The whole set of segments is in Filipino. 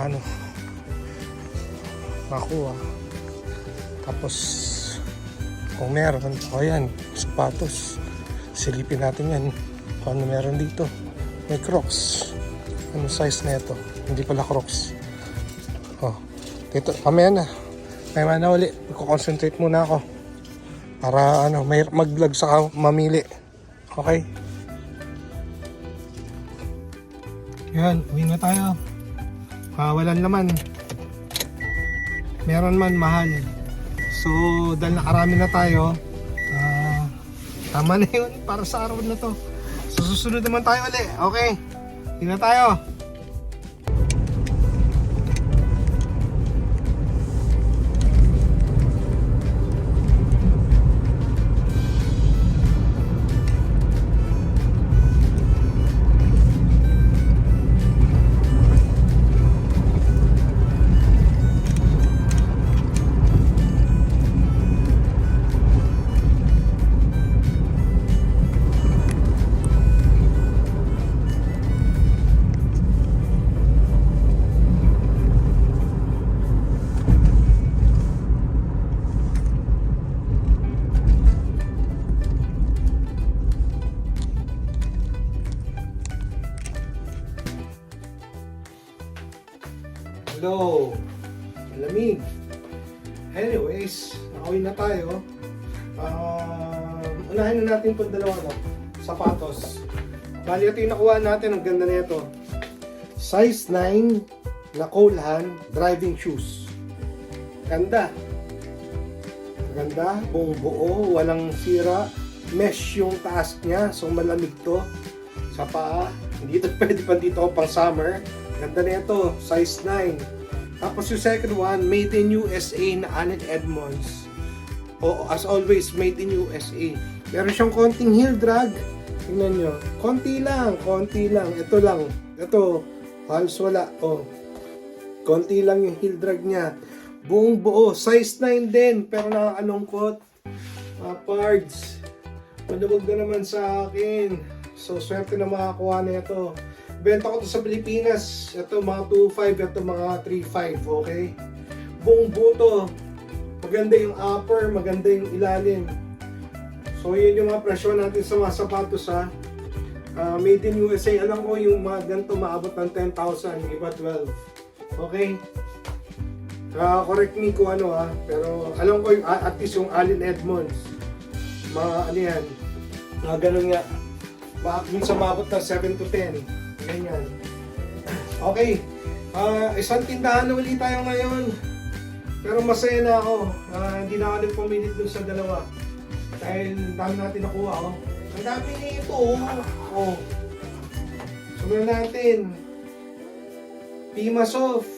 ano, makuha. Tapos kung meron, o yan, sapatos, silipin natin yan kung ano meron dito. May Crocs. Ano size na ito? Hindi pala Crocs. Oh, dito, pamaya na. May mana uli. Magko-concentrate muna ako. Para ano, may mag-vlog sa mamili. Okay? Yan, uwi na tayo. Walang laman. Meron man, mahal. So, dahil nakarami na tayo, tama na yun para sa araw na to. So, susunod naman tayo ulit. Okay? Hindi na tayo. Hello, malamig. Anyways, nakauwi na tayo. Unahin na natin itong dalawa, no? Sapatos. Bali, ito yung nakuha natin. Ang ganda na ito. Size 9 na Colehan driving shoes. Ganda. Ganda. Buong buo. Walang sira. Mesh yung taas niya. So malamig to sa paa. Hindi ito pwede pa dito pang summer. Ganda na ito. Size 9. Tapos yung second one, made in USA na Allen Edmonds. O as always, made in USA. Meron siyang konting heel drag. Tingnan nyo. Konti lang. Ito lang. Ito. Halos wala. O. Konti lang yung heel drag niya. Buong buo. Size 9 din. Pero nakakalungkot. Mga parts. Maluwag na naman sa akin. So, swerte na makakuha na ito. Benta ko to sa Pilipinas. Ito mga 2.5, ito mga 3.5, okay? Buong buto. Maganda yung upper, maganda yung ilalim. So yun yung mga presyo natin sa mga sapatos ha. Made in USA. Alam ko yung mga ganito maabot ng 10,000, iba 12. Okay? Correct me kung ano ha. Pero alam ko yung, at least yung Allen Edmonds. Mga ano yan. Mga ganun nga. Minsan maabot ng 7 to 10. Ganyan. Okay. Isang tindahan na ulit tayo ngayon. Pero masaya na ako. Hindi na ako nagpumilit dun sa dalawa. Dahil dami natin nakuha. Oh. Ang dami nito. Oh. Sumunod natin. Pima Soft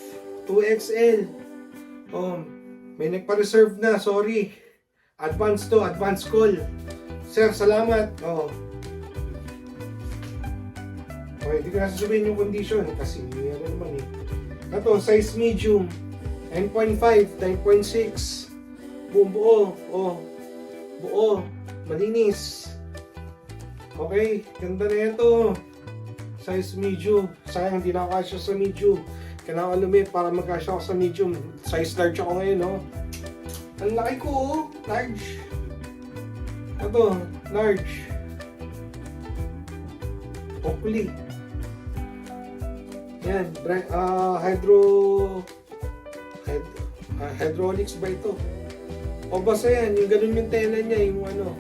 2XL. Oh. May nagpa-reserve na. Sorry. Advance to. Advance call. Sir, salamat. Oh. Okay, hindi ko na sasabihin yung condition kasi ano naman eh. Ito, size medium. 9.5, 9.6. Buong buo. Oh. Buo. Malinis. Okay, ganda na ito. Size medium. Sayang, hindi na kasya sa medium. Kailangan lumit para magkasya ako sa medium. Size large ako ngayon, no? Ang laki ko, oh. Large. Ito, large. Oakley. Yan, hydraulics ba ito? O basta yan, yung ganun yung tela niya, yung ano,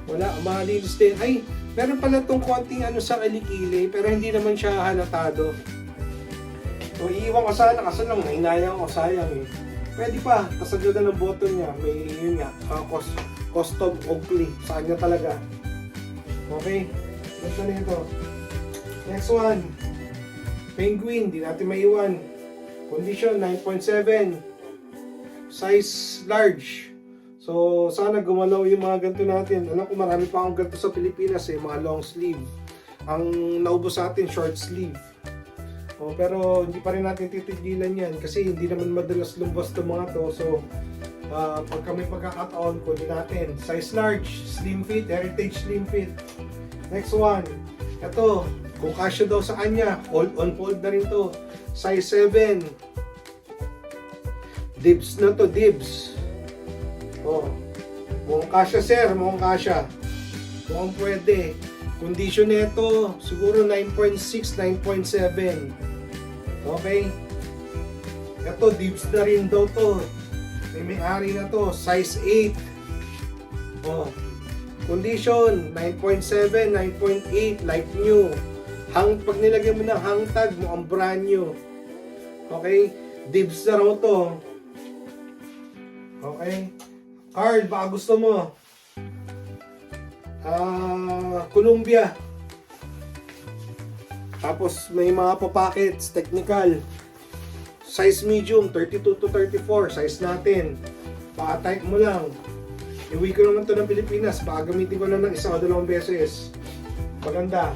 wala, malinis din. Ay, meron pala itong konting ano sa kilikili, pero hindi naman siya halatado. So, iiwan ko sana, kasi lang, nahinayang ko, sayang eh. Pwede pa, kasagod na ng button niya, may yun nga, custom Oakley, sa kanya talaga. Okay, basta na ito. Next one. Penguin, di natin maiwan. Condition 9.7. Size large. So sana gumalaw yung mga ganito natin. Alam ko marami pa akong ganito sa Pilipinas eh, mga long sleeve. Ang naubos sa atin short sleeve. Pero hindi pa rin natin titigilan yan kasi hindi naman madalas lumabas itong mga to. So pag kami pagkakataon, kunin natin. Size large, slim fit, heritage slim fit. Next one. Ito, kung kasya daw sa kanya, hold on fold na rin to. Size 7. Dibs na to, dibs. Oh. Mukhang kasya, sir. Mukhang kasya. Mukhang pwede. Condition nito, siguro 9.6, 9.7. Okay? Ito, dibs na rin daw to. May-ari na to. Size 8. Oh. Condition, 9.7, 9.8, like new. Pag nilagyan mo ng hang tag mo, ang brand new. Okay? Dibs na raw to. Okay? Carl, baka gusto mo. Columbia. Tapos may mga pa-packets, technical. Size medium, 32 to 34, size natin. Pa-type mo lang. Iwi ko naman to ng Pilipinas, baka gamitin ko lang ng 1 o 2 beses. Maganda.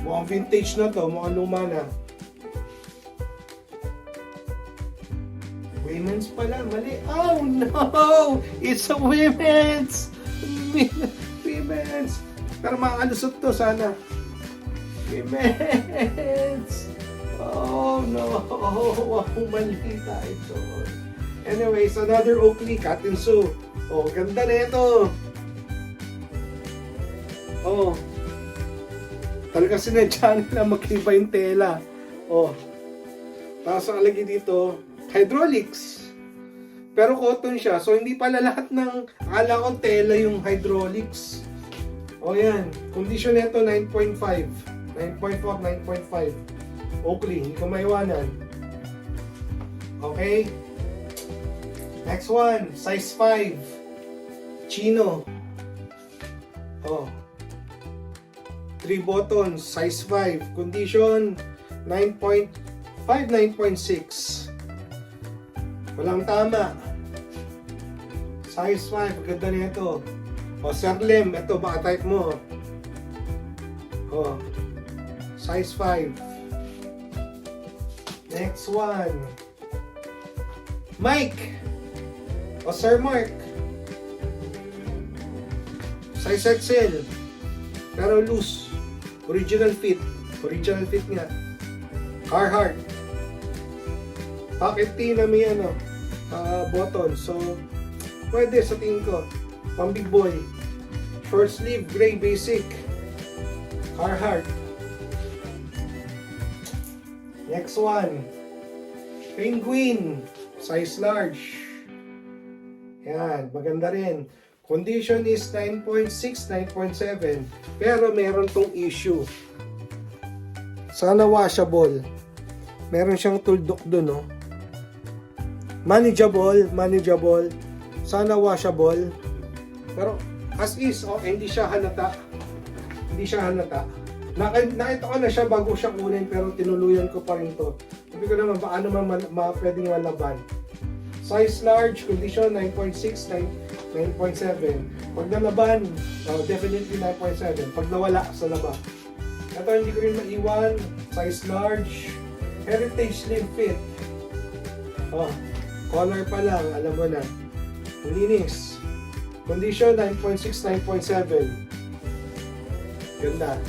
Mukhang vintage na to, mukhang luma na. Women's pala, mali. Oh no! It's a women's! Women's! Pero makakalusot to sana. Women's! Oh no! Wow, mali tayo ito. Anyways, another Oakley cut and sew. Oh, ganda na ito. Oh. Talaga sinadya nila magkiba yung tela. Oh. Tapos ang lagi dito, hydraulics. Pero cotton siya, so hindi pala lahat ng akala ko tela yung hydraulics. Oh yan, condition nito 9.5, 9.4, 9.5. Oakley, hindi ko maiwanan. Okay. Next one, size 5. Chino. Oh. 3 buttons, size 5. Condition 9.5, 9.6. Walang tama. Size 5, ganda nito. O, Sir Lem, ito baka type mo. O, size 5. Next one. Mike. O, Sir Mark. Size XL. Pero loose. Original fit. Original fit nga. Carhartt. Pocket T na may button. So, pwede sa tingin ko. Pang big boy. Short sleeve, gray basic. Carhartt. Next one. Penguin. Size large. Yan, maganda rin. Condition is 9.6, 9.7. Pero meron tong issue. Sana washable. Meron siyang tuldok dun, no? Manageable. Sana washable. Pero as is, hindi siya halata. Nakita ko na siya bago siya kunin, pero tinuluyan ko pa rin to. Sabi ko naman, baka naman pwedeng malaban. Size large, condition 9.6, 9.7. Pag nalaban, definitely 9.7. Pag nawala sa laba. Ito hindi ko rin maiwan. Size large. Heritage slim fit. Color pa lang, alam mo na. Malinis. Condition 9.6, 9.7. Ganda.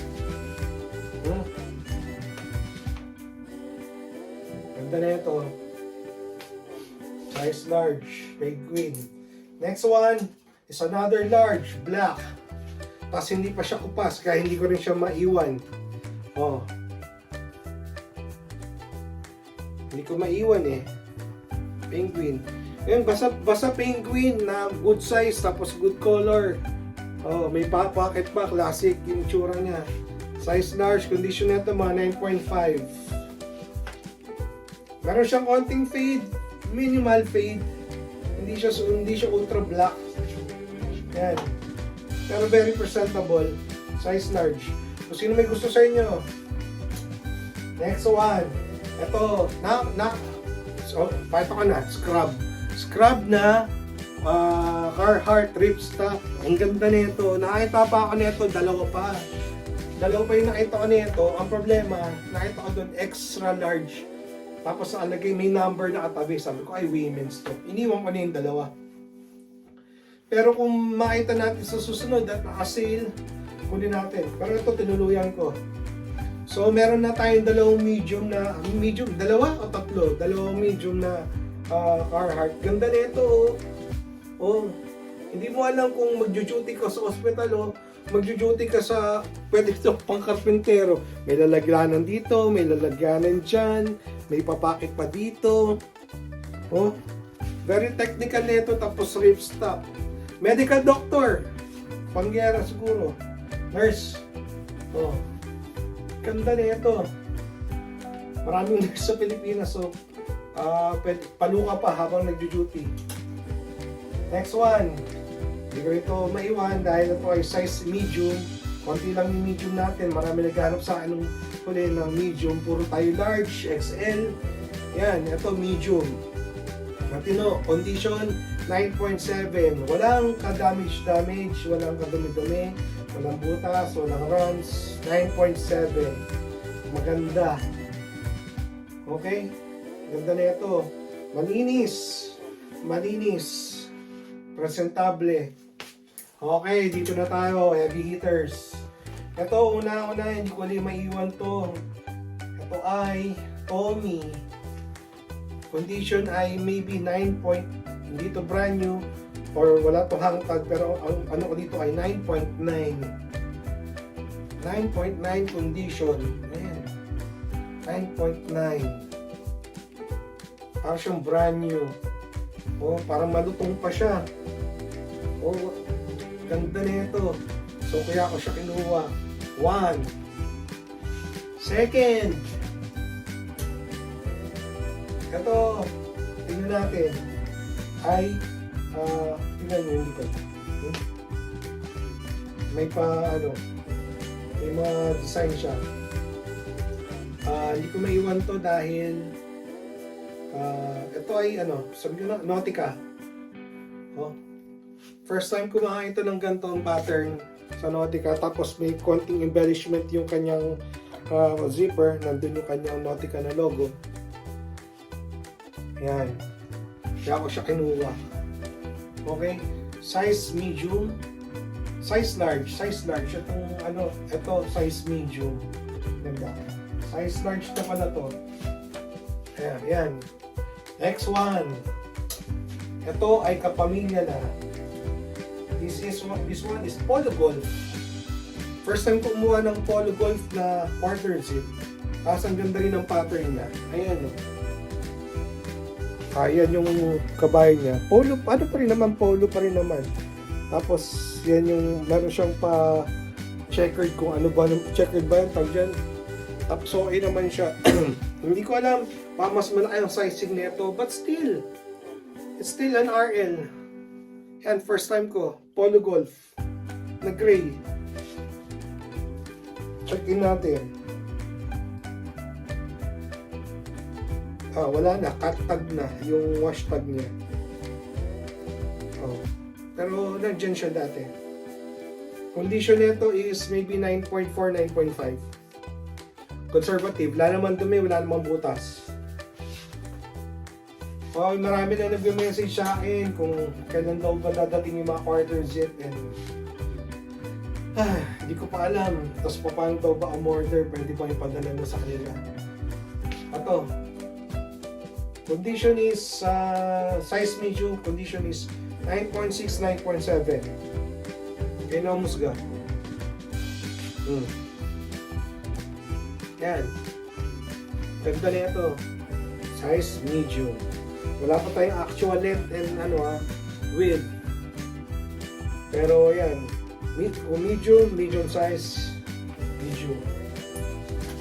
Ganda na ito. Size large. Penguin. Next one is another large. Black. Tapos hindi pa siya kupas, kaya hindi ko rin siya maiwan. Hindi ko maiwan eh. Penguin. Ayun, basta penguin na good size, tapos good color. May pocket pa, classic yung tsura niya. Size large, condition nito mga 9.5. Meron siyang konting fade, minimal fade. Hindi siya ultra black. Yan. Pero very presentable. Size large. Kung sino may gusto sa inyo. Next one. Ito, pakita ko na, scrub na Carhartt ripstop. Ang ganda nito. Nakita pa ako nito, dalawa pa yung nakita ko nito. Ang problema, nakita ko doon extra large. Tapos nakalagay may number na katabi. Sabi ko, ay women's to. Iniwan ko na yung dalawa. Pero kung makita natin sa susunod at naka-sale, kunin natin. Pero ito, tinuluyan ko. So, meron na tayong dalawang dalawa o tatlo? Dalawang medium na Carhartt. Ganda nito, oh. Hindi mo alam kung magjo-duty ka sa ospital, magjo-duty ka sa, pwede ito pang karpentero. May lalagyanan dito, may lalagyanan dyan, may papakit pa dito. Oh, very technical nito, tapos ripstop. Medical doctor, pangyera siguro. Nurse. Oh, ganda nito. Maraming nurse sa Pilipinas, so paluka pa habang nagjo-duty. Next one. Hindi ko ito maiwan dahil ito ay size medium. Konti lang yung medium natin. Marami naghanap sa anong huli ng medium. Puro tayo large, XL. Yan, ito medium. Matino, condition 9.7. Walang ka-damage, walang kadumi-dumi, walang butas, walang runs. 9.7. Maganda. Okay? Ganda na ito. Malinis. Presentable. Okay, dito na tayo. Heavy hitters. Ito, una-una, hindi ko ulit maiwan to. Ito ay Tommy. Condition ay maybe 9 point, hindi to brand new or wala to hang tag, pero ang ano ko dito ay 9.9. 9.9 condition. Ayan. 9.9. Parang siyang brand new. Oh, parang malutong pa siya. Oh, ganda nito. So kaya ako siya kinuha. 1. Second. Ito, tingnan natin. Ay, tingnan nyo yung likod. May may mga design siya. Hindi ko maiwan to dahil ito ay sabi ko na, Nautica. Oh. First time ko makakita ng ganitong pattern sa Nautica, tapos may konting embellishment yung kanyang zipper, nandun yung kanyang Nautica na logo. Yan. Kaya ako siya kinuha. Okay? Size medium. Size large. Ito size medium. Ganda. Size large na pala to. Ayan, yan. Next one. Ito ay kapamilya na. This one is Polo Golf. First time ko kumuha ng Polo Golf na quarter zip. Tapos ang ganda rin ng pattern niya. Ayan. Ayan yung kabayo niya. Polo pa rin naman. Tapos yan yung meron siyang pa checkered kung ano ba, checkered ba yung tag dyan. Tapos okay naman siya. Hindi ko alam mas malaki ang sizing nito, but still it's still an RL. Yan, first time ko, Polo Golf na gray. Check in natin. Wala na, cut tag na yung wash tag niya. Pero nandiyan siya dati. Condition nito is maybe 9.4, 9.5. Conservative, wala naman dumi, wala naman butas. Marami na nag-message sa akin kung kailan daw ba dadating yung mga quarter zip, and hindi ko pa alam. Tapos paano daw ba ang order, pwede pa ipadala na sa kanila. Ito, condition is size medium, condition is 9.6, 9.7. Kaya na musga. Yan. Ganda na ito. Size medium. Wala pa tayong actual length and width. Pero yan. Medium size. Medium.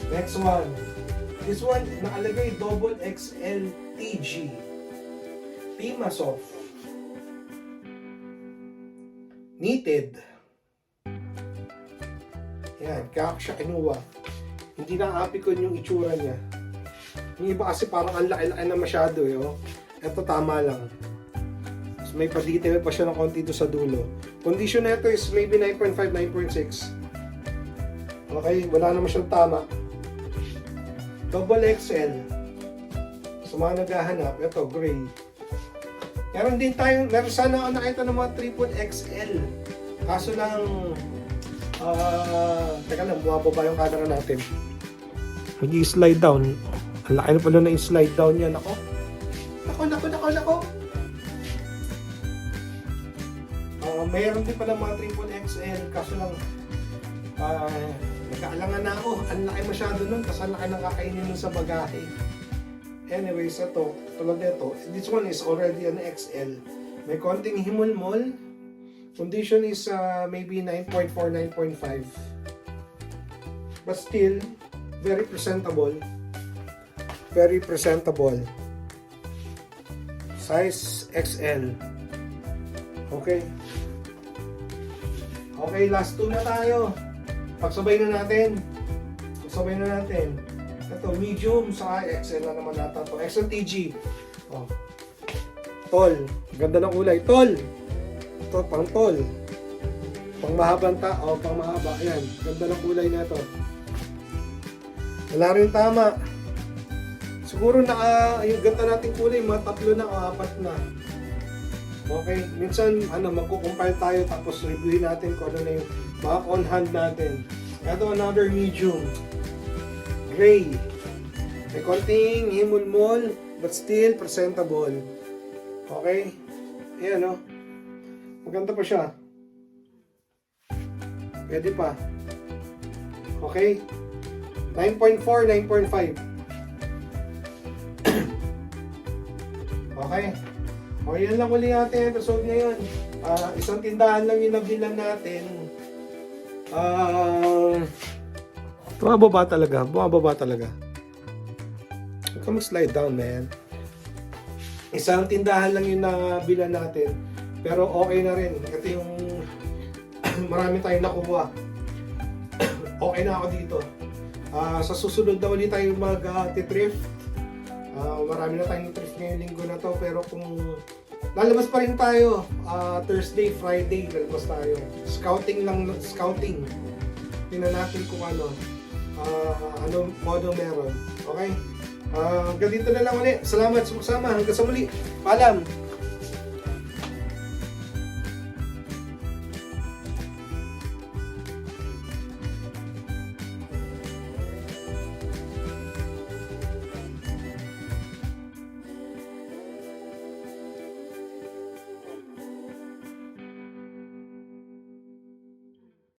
Next one. This one, nakalagay double XL TG. Pimasoft. Knitted. Yan, kaya siya kinuha. Hindi na-apikon yung itsura niya. Yung iba kasi parang ang laki-laki na masyado. Ito tama lang. So, may pa-detail pa siya ng konti doon sa dulo. Condition na ito is maybe 9.5, 9.6. Okay, wala naman siyang tama. Double XL. Sa mga naghahanap, ito, gray. Meron sana ako nakita ng mga triple XL. Kaso lang, teka lang, bumababa yung camera natin. Mag-i-slide down. Ang laki na pala na i-slide down yan. Ako. Nako. Mayroon din pala mga triple XL. Kaso lang, nagkaalangan na ako. Ang laki masyado nun. Kasi ang laki ng kakainin nun sa bagahe. Anyways, ito. Tulad nito. This one is already an XL. May konting himol-mol. Condition is maybe 9.4, 9.5. But still, very presentable. Very presentable. Size XL. Okay. Okay, last two na tayo. Pagsabay na natin. Ito, medium sa XL na naman nata to. XLTG. Oh. Tol. Ganda ng kulay. Tol. Ito, pang tol. Pang mahabang pang mahaba. Ayan. Ganda ng kulay na to. Wala rin tama. Siguro yung ganda nating kulay, mga 3 na o 4 na. Okay, minsan magko-compile tayo tapos reviewin natin kung ano na yung back on hand natin. Ito another medium. Gray. May konting himol-mol but still presentable. Okay? Ayan o. Maganda pa siya. Pwede pa. Okay? 9.4, 9.5. Okay? O yan lang uli natin episode ngayon. Isang tindahan lang yung nabilan natin. Bumababa talaga. Huwag ka mag-slide down, man. Isang tindahan lang yung nabilan natin. Pero okay na rin. Ito yung marami tayong nakuha. Okay na ako dito. Sa susunod na ulit tayo mag-thrift. Marami na tayong thrift ngayong linggo na to. Pero kung lalabas pa rin tayo, Thursday, Friday, lalabas tayo. Scouting. Tingnan natin kung anong modo meron. Okay? Ganito na lang ulit. Salamat sa magsama. Hanggang sa muli. Paalam!